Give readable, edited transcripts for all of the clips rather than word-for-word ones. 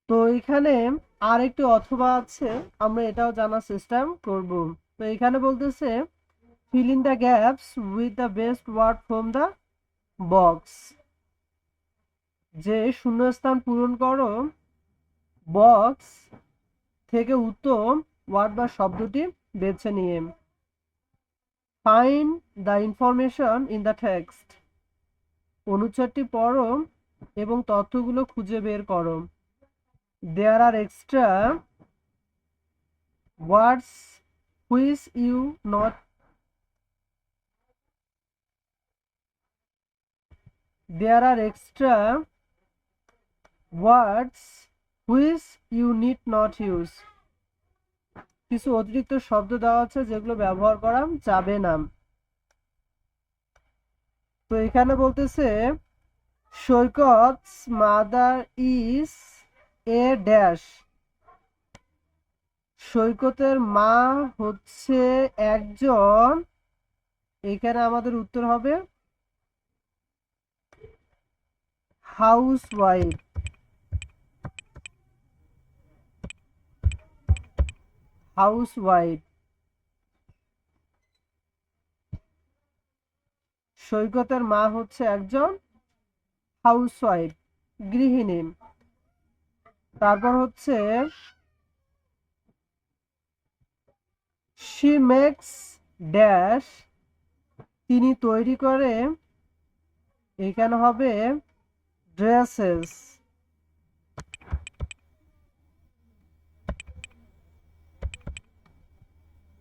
তো এখানে আরেকটি অথবা আছে, আমরা এটাও জানার চেষ্টা করব। তো এখানে বলতেছে fill in the gaps with the best word from the box, যে শূন্যস্থান পূরণ করো বক্স থেকে উত্তম ওয়ার্ড বা শব্দটি বেছে নিয়ে। Find the information in the text, অনুচ্ছেদটি পড়ো এবং তথ্যগুলো খুঁজে বের করো। There are extra words which you not there are extra words which you need not use, কিছু অতিরিক্ত শব্দ দেওয়া আছে যেগুলো ব্যবহার করা যাবে না। তো এখানে বলতেছে সৈকত মাদার ইজ এ ড্যাশ, সৈকতের মা হচ্ছে একজন, এখানে আমাদের উত্তর হবে হাউস ওয়াইফ। হাউস ওয়াইফ, সৈকতের মা হচ্ছে একজন হাউস ওয়াইফ, গৃহিণী। তারপর হচ্ছে she makes ড্যাশ, তিনি তৈরি করে, এখানে হবে ড্রেসেস।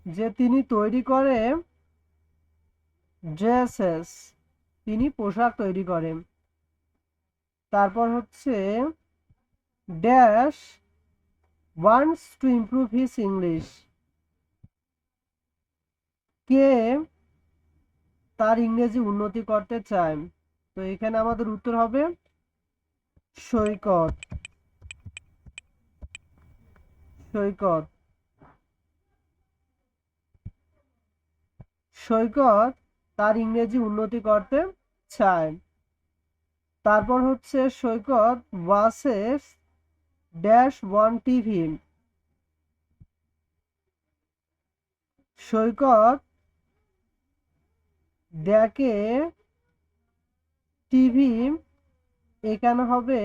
যে তিনি তৈরি করে ড্রেসেস, তিনি পোশাক তৈরি করেন। তারপর হচ্ছে dash wants to improve his English, কে তার ইংরেজি উন্নতি করতে চায়। তো এখানে আমাদের উত্তর হবে সৈকত। সৈকত, সৈকত তার ইংরেজি উন্নতি করতে চায়। তারপর হচ্ছে সৈকত ওয়াচেস ড্যাশ ওয়ান টিভি, সৈকত দেখে টিভি, এখানে হবে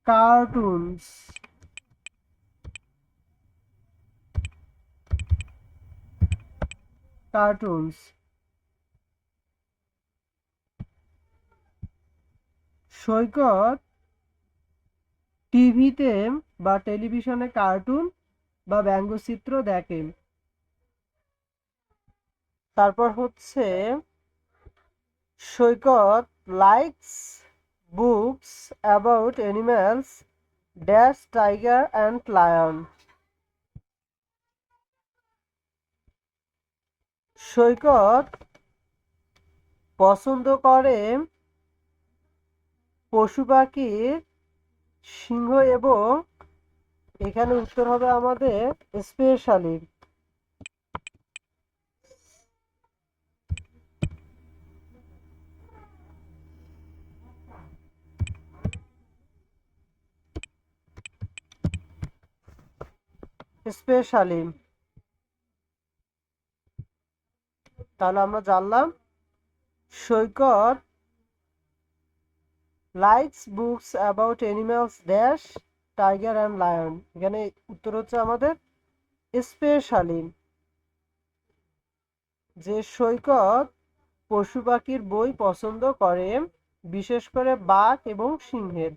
কার্টুনস। কার্টুনস, সৈকত টিভিতে বা টেলিভিশনে কার্টুন বা ব্যঙ্গচিত্র দেখে। তারপর হচ্ছে Saikat likes books about animals dash tiger and lion, Saikat পছন্দ করে পশু পাখির সিংহ এবং, এখানে উত্তর হবে আমাদের স্পেশালি। স্পেশালি, তাহলে আমরা জানলাম Saikat likes books about animals dash tiger and lion, এখানে উত্তর হচ্ছে আমাদের স্পেশালি। যে সৈকত পশু পাখির বই পছন্দ করে, বিশেষ করে বাঘ এবং সিংহের।